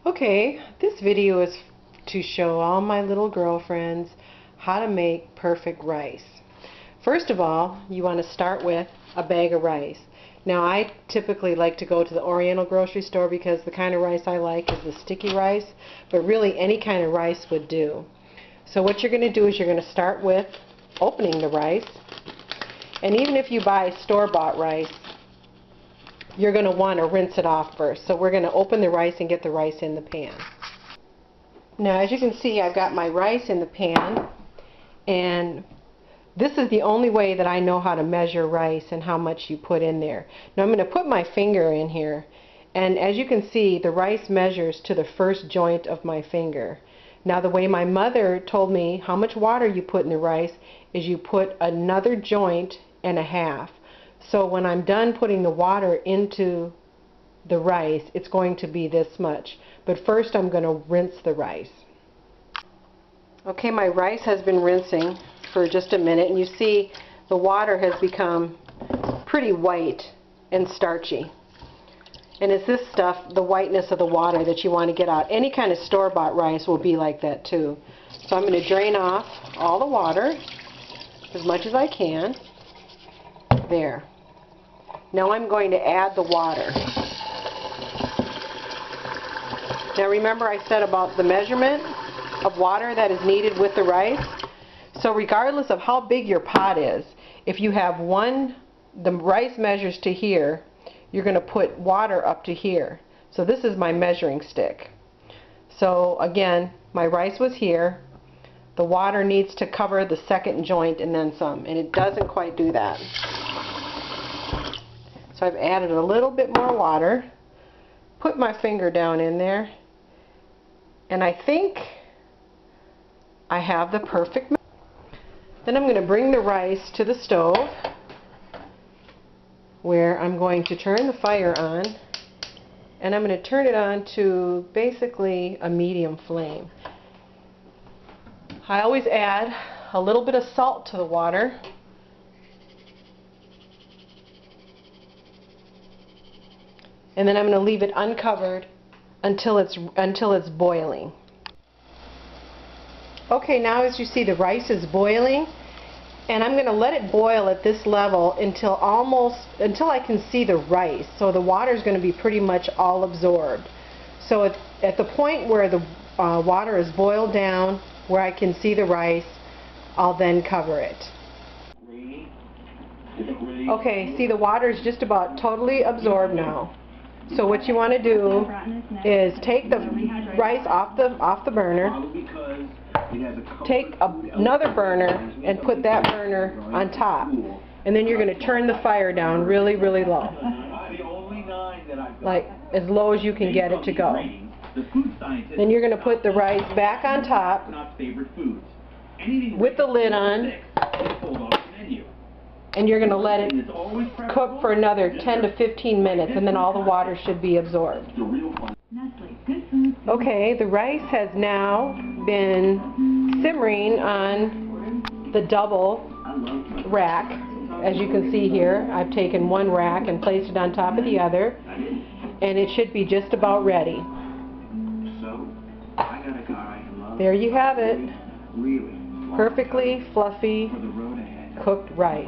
Okay, this video is to show all my little girlfriends how to make perfect rice. First of all, you want to start with a bag of rice. Now I typically like to go to the Oriental grocery store because the kind of rice I like is the sticky rice, but really any kind of rice would do. So what you're going to do is you're going to start with opening the rice, and even if you buy store-bought rice, you're going to want to rinse it off first. So we're going to open the rice and get the rice in the pan. Now as you can see, I've got my rice in the pan, and this is the only way that I know how to measure rice and how much you put in there. Now I'm going to put my finger in here, and as you can see, the rice measures to the first joint of my finger. Now the way my mother told me how much water you put in the rice is you put another joint and a half. So when I'm done putting the water into the rice, it's going to be this much. But first I'm going to rinse the rice. Okay, my rice has been rinsing for just a minute, and you see the water has become pretty white and starchy. And it's this stuff, the whiteness of the water, that you want to get out. Any kind of store-bought rice will be like that too. So I'm going to drain off all the water as much as I can. There. Now I'm going to add the water. Now remember I said about the measurement of water that is needed with the rice? So regardless of how big your pot is, if you have the rice measures to here, you're going to put water up to here. So this is my measuring stick. So again, my rice was here. The water needs to cover the second joint and then some, and it doesn't quite do that. So I've added a little bit more water, put my finger down in there, and I think I have the perfect. Then I'm going to bring the rice to the stove, where I'm going to turn the fire on, and I'm going to turn it on to basically a medium flame. I always add a little bit of salt to the water. And then I'm going to leave it uncovered until it's boiling. Okay, now as you see, the rice is boiling, and I'm going to let it boil at this level until I can see the rice. So the water is going to be pretty much all absorbed. So at the point where the water is boiled down, where I can see the rice, I'll then cover it. Okay, see, the water is just about totally absorbed now. So what you want to do is take the rice off the burner, take another burner and put that burner on top, and then you're going to turn the fire down really, really low, like as low as you can get it to go. Then you're going to put the rice back on top with the lid on, and you're going to let it cook for another 10 to 15 minutes, and then all the water should be absorbed. Okay, the rice has now been simmering on the double rack. As you can see here, I've taken one rack and placed it on top of the other, and it should be just about ready. There you have it. Perfectly fluffy cooked rice.